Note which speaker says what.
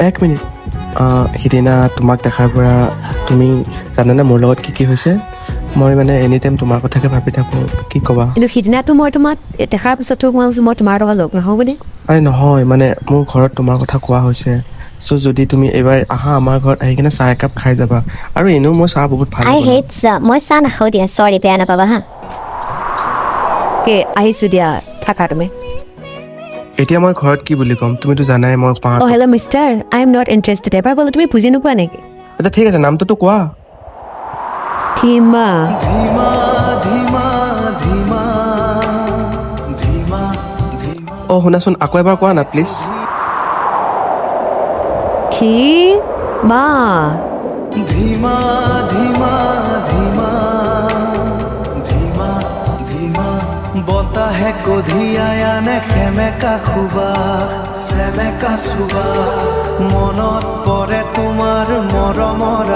Speaker 1: এক মিনিট সিদিনা তোমাক দেখাৰ পৰা তুমি জানানে মোৰ লগত কি হৈছে মই মানে এনি টাইম তোমাৰ কথাকে ভাবি থাকোঁ কি ক'বা
Speaker 2: কিন্তু সিদিনাটো মই তোমাক দেখাৰ পিছতো মই তোমাৰ লগত লগ নহওঁ বুলি
Speaker 1: আৰে নহয় মানে মোৰ ঘৰত তোমাৰ কথা কোৱা হৈছে চ' যদি তুমি এইবাৰ আহা আমাৰ ঘৰত আহি কিনে চাহ একাপ খাই যাবা আৰু এনেও মই চাহ বহুত ভাল
Speaker 3: আই হেট চাহ মই চাহ নাখাওঁ দিয়া চৰি বেয়া নাপাবা হা
Speaker 2: কে আহিছোঁ দিয়া থাকা তুমি
Speaker 1: এতিয়া মই ঘৰত কি বুলি ক'ম তুমিতো জানাই মই পাওঁ
Speaker 2: oh' hello' mister I am not interested এবাৰ ক'লে তুমি বুজি নোপোৱা নেকি
Speaker 1: আচ্ছা ঠিক আছে নামটোতো কোৱা
Speaker 2: ধীমা
Speaker 1: অঁ শুনাচোন আকৌ এবাৰ কোৱা না প্লিজ
Speaker 2: খি মা
Speaker 4: धीमा धीमा धीमा धीमा धीमा বতাহে কঢ়িয়াই আনে সেমেকা সুবাস চেমেকা সুবাস মনত পৰে তোমাৰ মৰমৰ